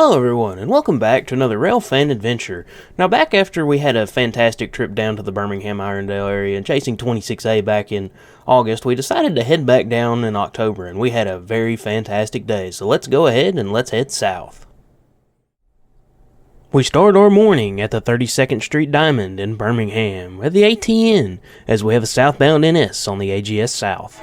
Hello everyone, and welcome back to another rail fan adventure. Now back after we had a fantastic trip down to the Birmingham Irondale area and chasing 26A back in August, we decided to head back down in October, and we had a very fantastic day, so let's go ahead and let's head south. We start our morning at the 32nd Street Diamond in Birmingham at the ATN, as we have a southbound NS on the AGS South.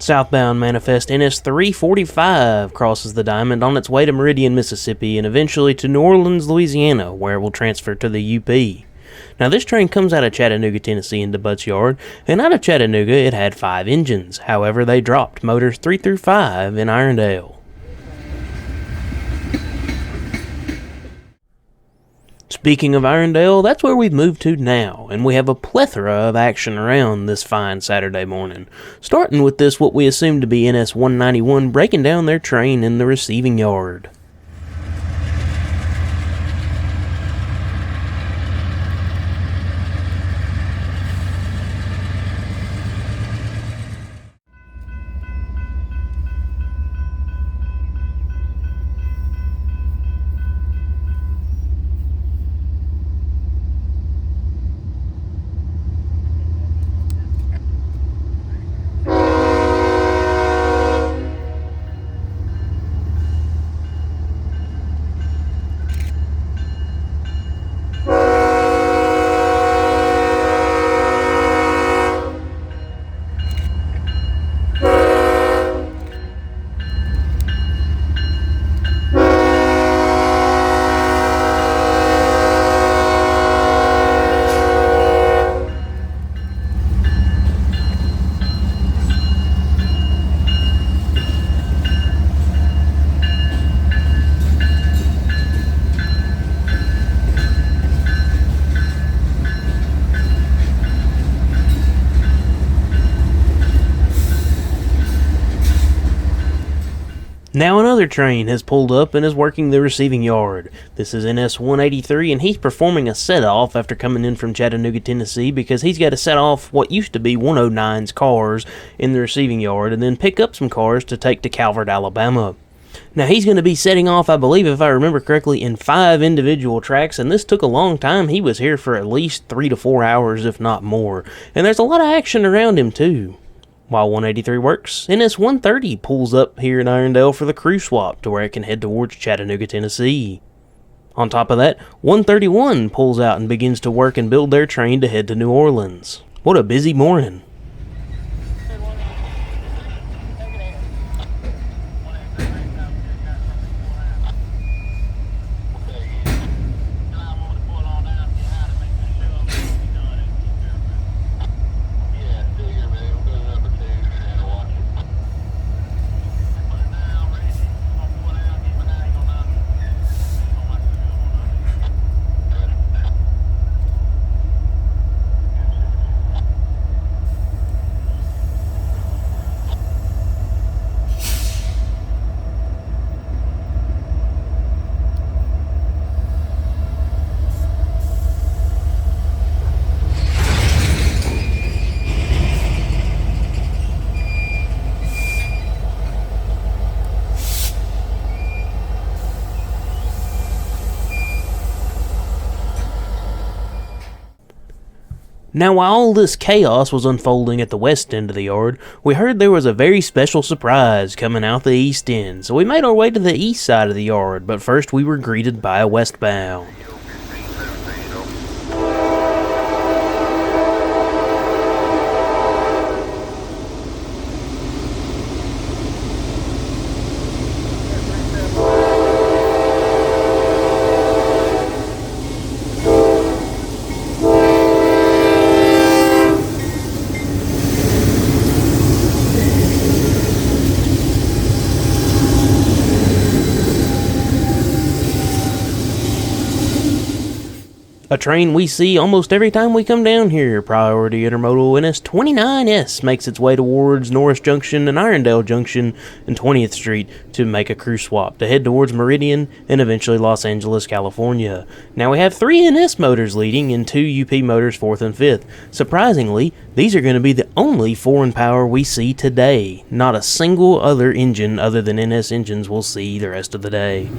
Southbound Manifest NS 345 crosses the Diamond on its way to Meridian, Mississippi, and eventually to New Orleans, Louisiana, where it will transfer to the UP. Now this train comes out of Chattanooga, Tennessee into Butts Yard, and out of Chattanooga it had 5 engines. However, they dropped motors 3 through 5 in Irondale. Speaking of Irondale, that's where we've moved to now, and we have a plethora of action around this fine Saturday morning. Starting with this what we assume to be NS 191 breaking down their train in the receiving yard. Now another train has pulled up and is working the receiving yard. This is NS 183, and he's performing a set-off after coming in from Chattanooga, Tennessee, because he's got to set off what used to be 109's cars in the receiving yard and then pick up some cars to take to Calvert, Alabama. Now he's going to be setting off, I believe if I remember correctly, in 5 individual tracks, and this took a long time. He was here for at least 3 to 4 hours, if not more. And there's a lot of action around him too. While 183 works, NS 130 pulls up here in Irondale for the crew swap to where it can head towards Chattanooga, Tennessee. On top of that, 131 pulls out and begins to work and build their train to head to New Orleans. What a busy morning. Now while all this chaos was unfolding at the west end of the yard, we heard there was a very special surprise coming out the east end, so we made our way to the east side of the yard, but first we were greeted by a westbound. A train we see almost every time we come down here. Priority Intermodal NS29S makes its way towards Norris Junction and Irondale Junction and 20th Street to make a crew swap to head towards Meridian and eventually Los Angeles, California. Now we have 3 NS motors leading and 2 UP motors 4th and 5th. Surprisingly, these are going to be the only foreign power we see today. Not a single other engine other than NS engines we'll see the rest of the day.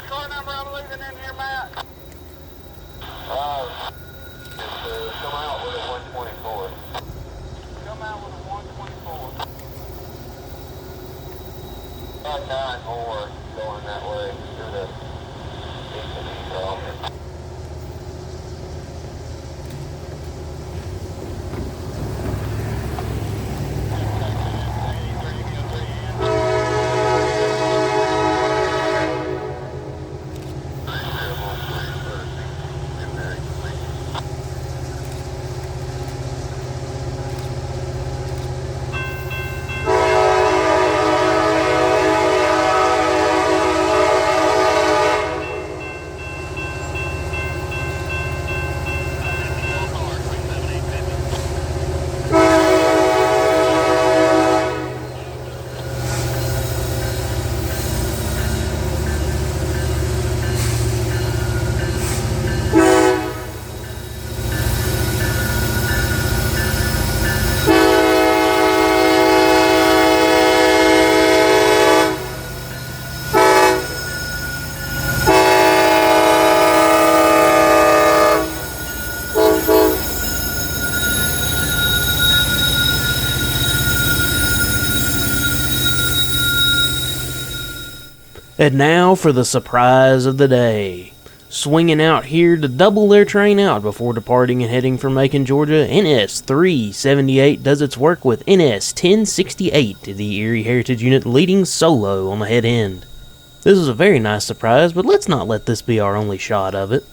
Car number I'm leaving in here, Matt. Come out with a 124. Come out with a 124. 9-4 going that way through the east of the And now for the surprise of the day. Swinging out here to double their train out before departing and heading for Macon, Georgia, NS 378 does its work with NS 1068, the Erie Heritage Unit leading solo on the head end. This is a very nice surprise, but let's not let this be our only shot of it.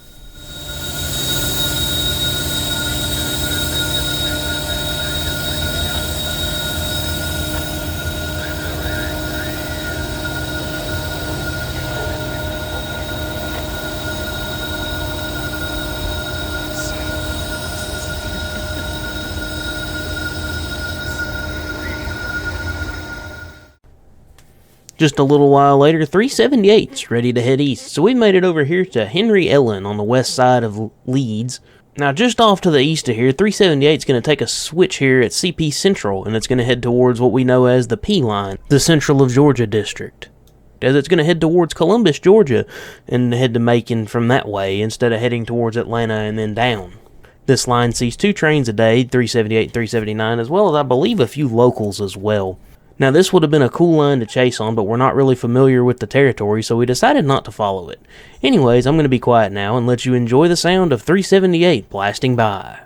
Just a little while later, 378's ready to head east, so we made it over here to Henry Ellen on the west side of Leeds. Now, just off to the east of here, 378's going to take a switch here at CP Central, and it's going to head towards what we know as the P line, the Central of Georgia District. As it's going to head towards Columbus, Georgia, and head to Macon from that way, instead of heading towards Atlanta and then down. This line sees 2 trains a day, 378 and 379, as well as I believe a few locals as well. Now, this would have been a cool line to chase on, but we're not really familiar with the territory, so we decided not to follow it. Anyways, I'm going to be quiet now and let you enjoy the sound of 378 blasting by.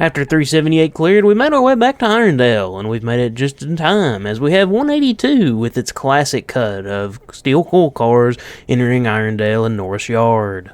After 378 cleared, we made our way back to Irondale, and we've made it just in time, as we have 182 with its classic cut of steel coal cars entering Irondale and Norris Yard.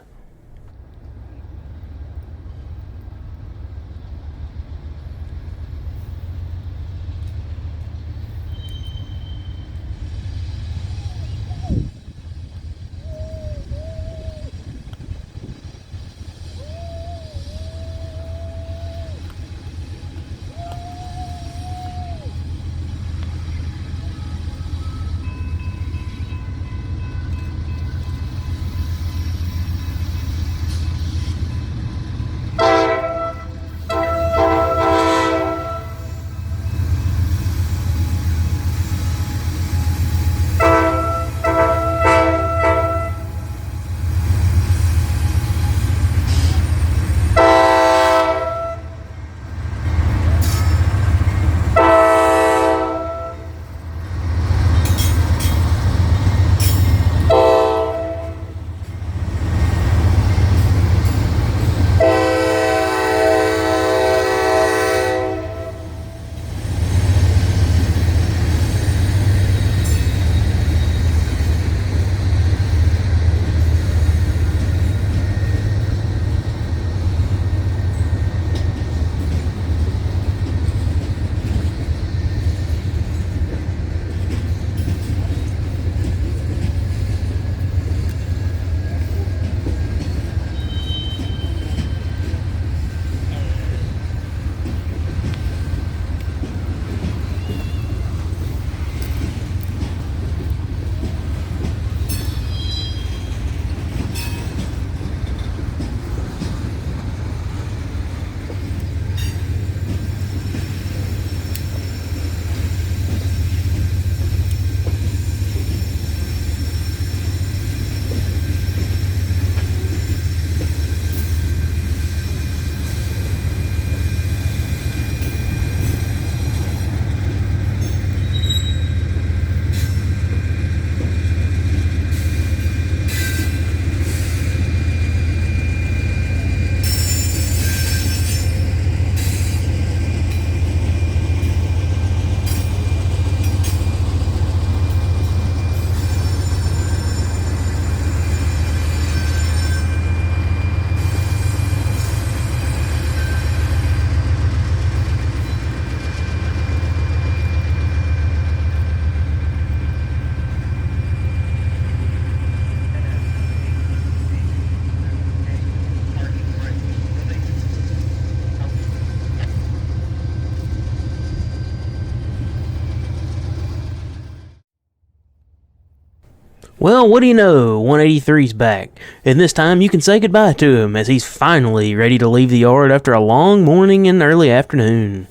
Well, what do you know? 183's back, and this time you can say goodbye to him as he's finally ready to leave the yard after a long morning and early afternoon.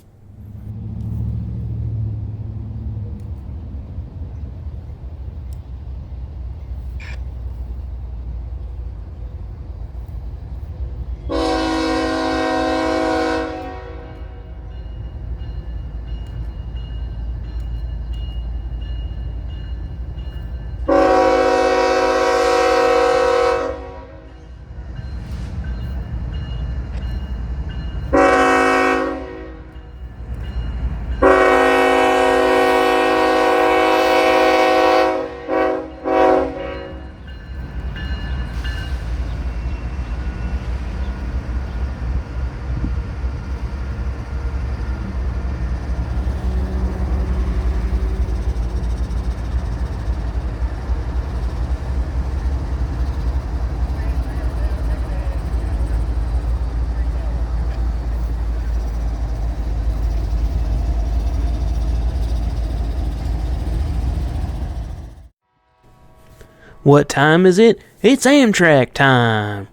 What time is it? It's Amtrak time!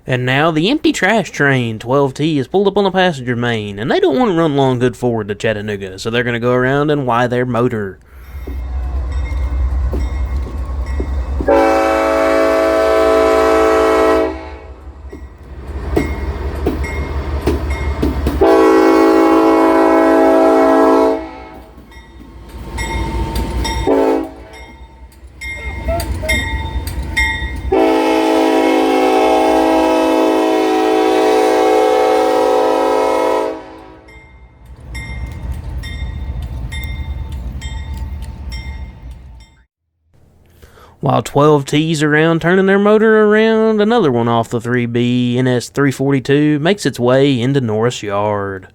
And now the empty trash train 12T is pulled up on the passenger main, and they don't want to run long good forward to Chattanooga, so they're going to go around and why their motor. While 12T's around turning their motor around, another one off the 3B NS 342 makes its way into Norris Yard.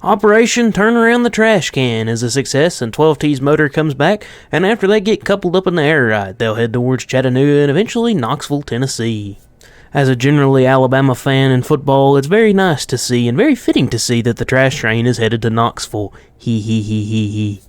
Operation Turn Around the Trash Can is a success, and 12T's motor comes back, and after they get coupled up in the air ride, they'll head towards Chattanooga and eventually Knoxville, Tennessee. As a generally Alabama fan in football, it's very nice to see and very fitting to see that the trash train is headed to Knoxville. Hee hee hee hee hee.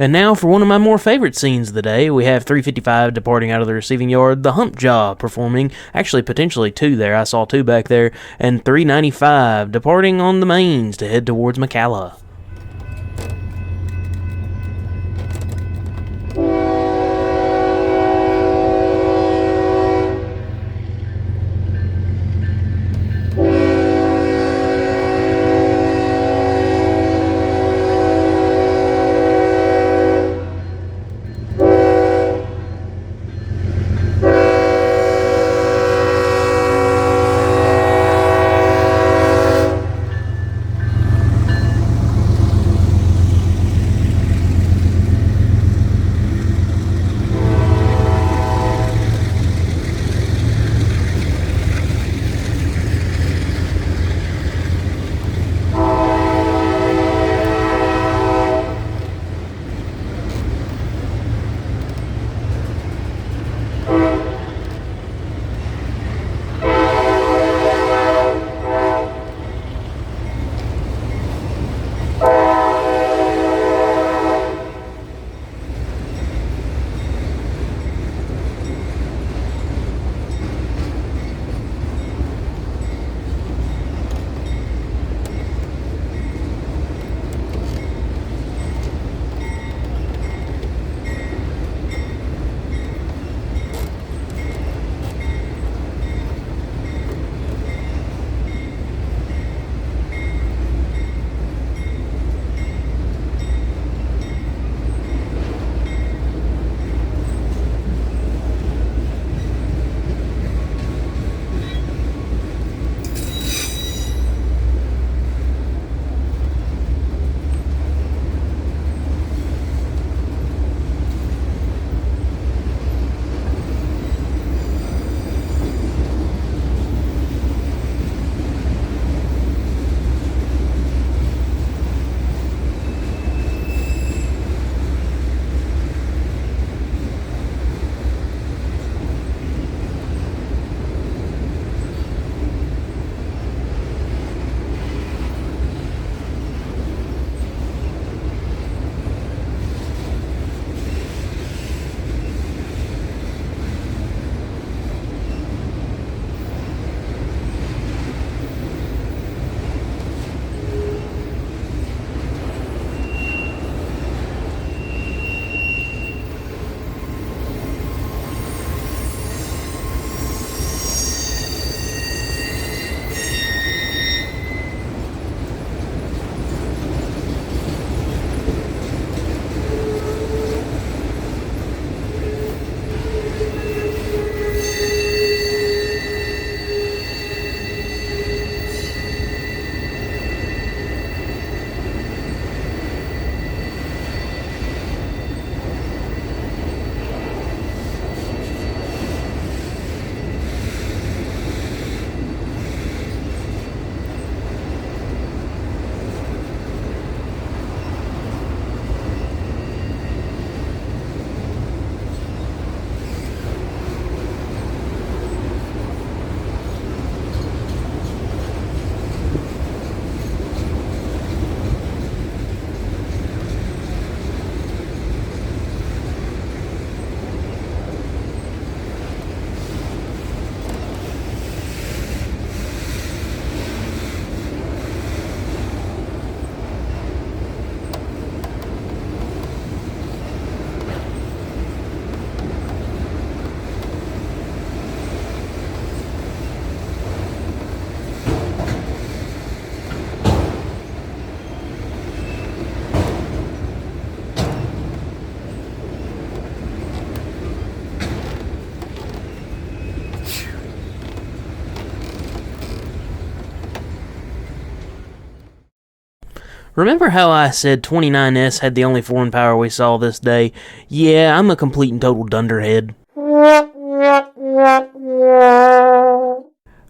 And now for one of my more favorite scenes of the day, we have 355 departing out of the receiving yard, the hump job performing, actually potentially two there, I saw two back there, and 395 departing on the mains to head towards McCalla. Remember how I said 29S had the only foreign power we saw this day? Yeah, I'm a complete and total dunderhead.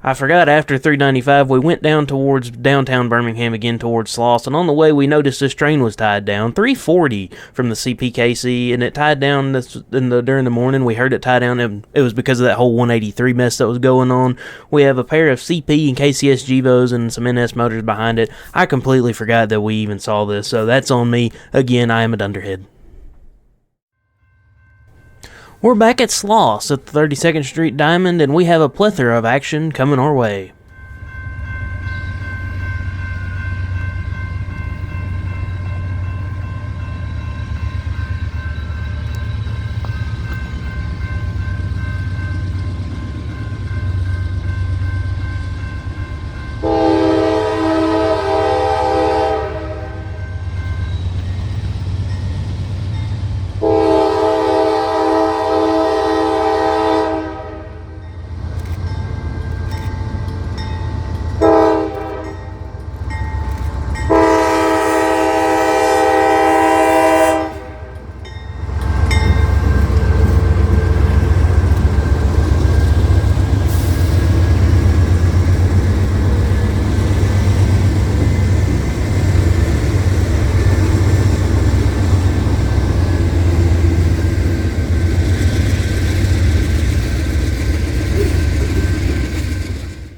I forgot after 395 we went down towards downtown Birmingham again towards Sloss, and on the way we noticed this train was tied down, 340 from the CPKC, and it tied down during the morning. We heard it tie down, and it was because of that whole 183 mess that was going on. We have a pair of CP and KCS Gevos and some NS motors behind it. I completely forgot that we even saw this, so that's on me. Again, I am a dunderhead. We're back at Sloss at the 32nd Street Diamond, and we have a plethora of action coming our way.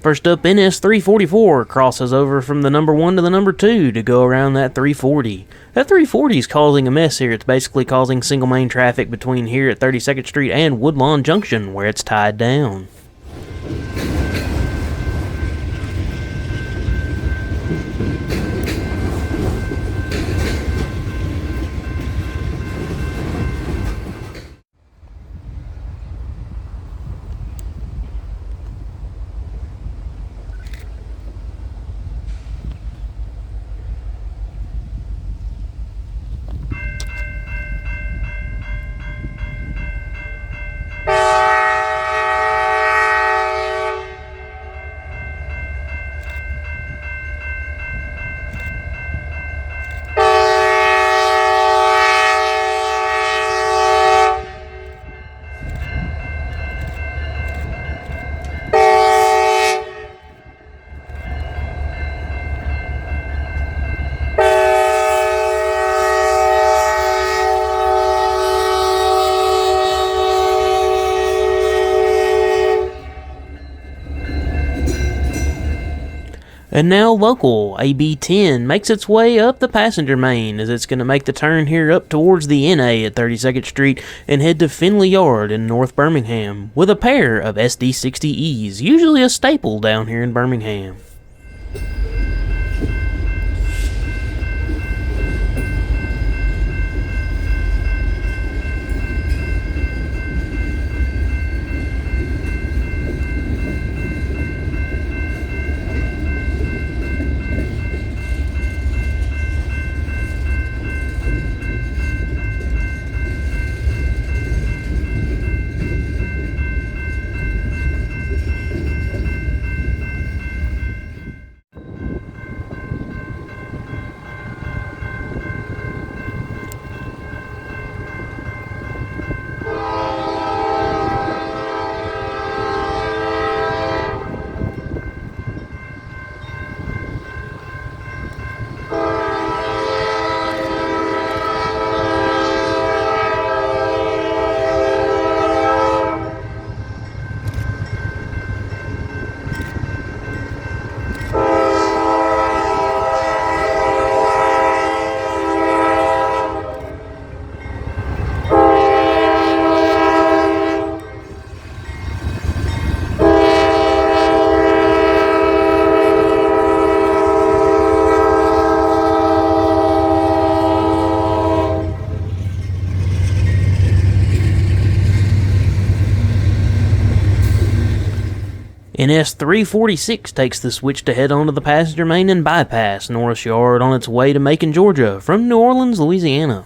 First up, NS 344 crosses over from the number 1 to the number 2 to go around that 340. That 340 is causing a mess here. It's basically causing single main traffic between here at 32nd Street and Woodlawn Junction, where it's tied down. And now local, AB10, makes its way up the passenger main as it's going to make the turn here up towards the NA at 32nd Street and head to Finley Yard in North Birmingham with a pair of SD60Es, usually a staple down here in Birmingham. NS 346 takes the switch to head onto the passenger main and bypass Norris Yard on its way to Macon, Georgia, from New Orleans, Louisiana.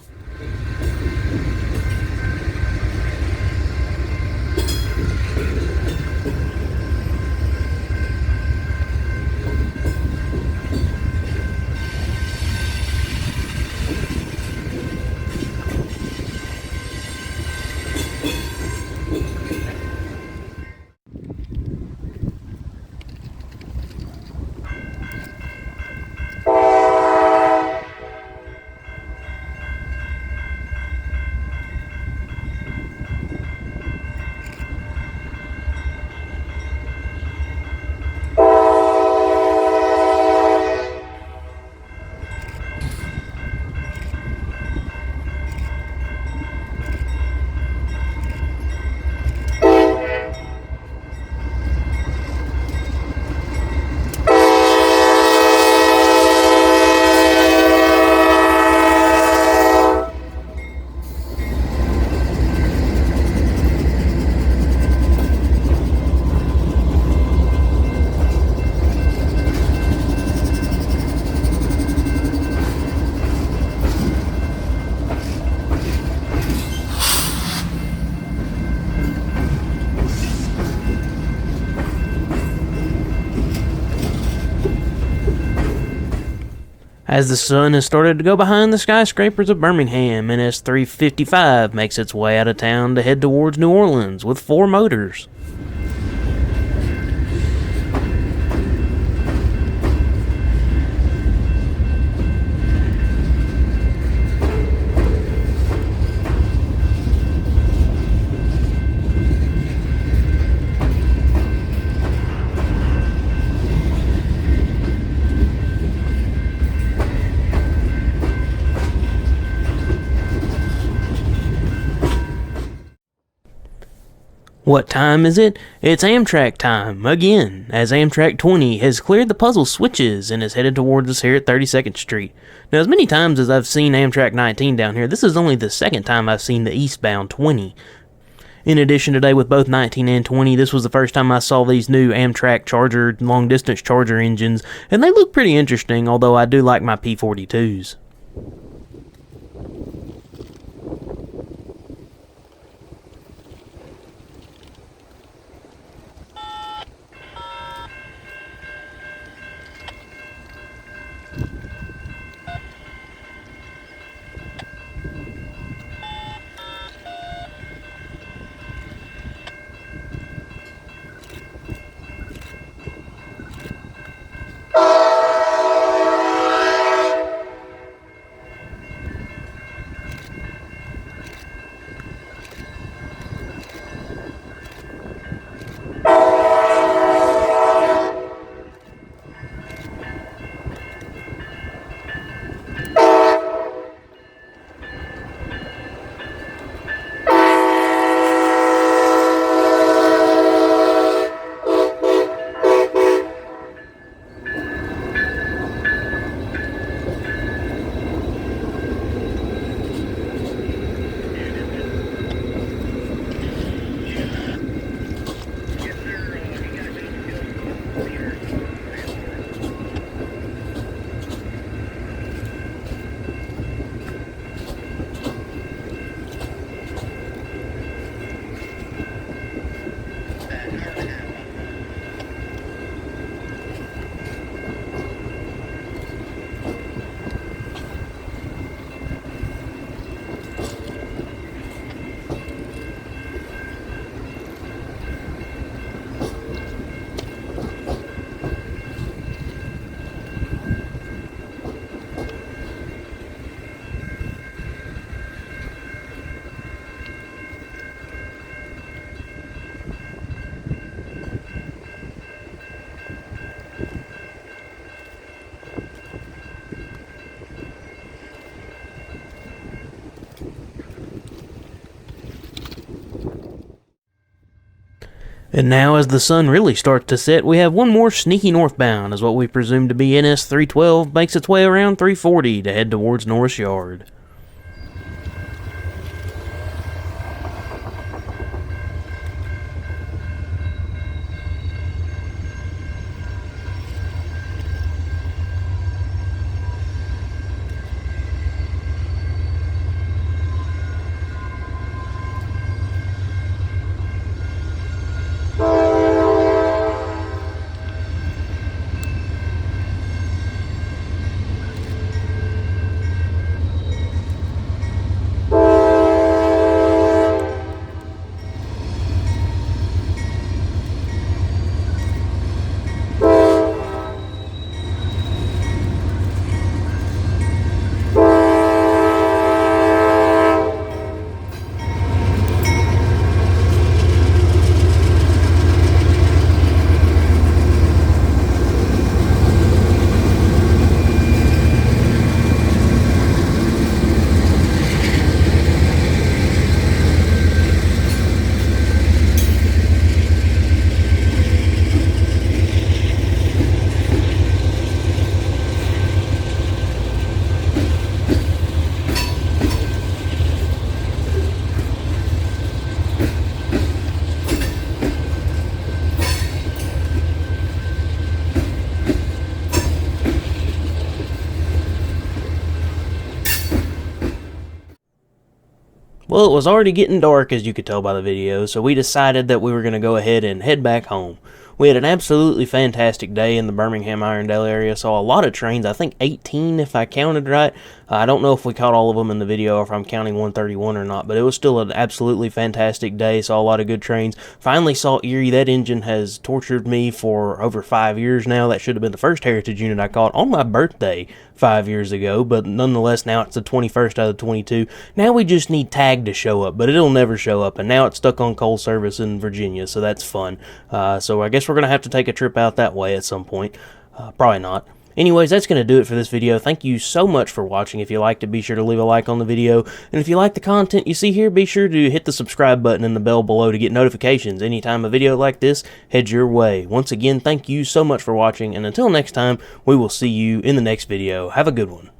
As the sun has started to go behind the skyscrapers of Birmingham, NS 355 makes its way out of town to head towards New Orleans with 4 motors. What time is it? It's Amtrak time, again, as Amtrak 20 has cleared the puzzle switches and is headed towards us here at 32nd Street. Now, as many times as I've seen Amtrak 19 down here, this is only the second time I've seen the eastbound 20. In addition, today with both 19 and 20, this was the first time I saw these new Amtrak Charger, long-distance Charger engines, and they look pretty interesting, although I do like my P42s. And now, as the sun really starts to set, we have one more sneaky northbound, as what we presume to be NS 312 makes its way around 340 to head towards Norris Yard. Well, it was already getting dark, as you could tell by the video, so we decided that we were going to go ahead and head back home. We had an absolutely fantastic day in the Birmingham, Irondale area. Saw a lot of trains, I think 18 if I counted right. I don't know if we caught all of them in the video or if I'm counting 131 or not, but it was still an absolutely fantastic day. Saw a lot of good trains. Finally saw Erie. That engine has tortured me for over 5 years now. That should have been the first Heritage Unit I caught on my birthday 5 years ago, but nonetheless now it's the 21st out of 22. Now we just need tag to show up, but it'll never show up, and now it's stuck on coal service in Virginia, so that's fun. So I guess we're going to have to take a trip out that way at some point. Probably not. Anyways, that's going to do it for this video. Thank you so much for watching. If you liked it, be sure to leave a like on the video. And if you like the content you see here, be sure to hit the subscribe button and the bell below to get notifications anytime a video like this heads your way. Once again, thank you so much for watching, and until next time, we will see you in the next video. Have a good one.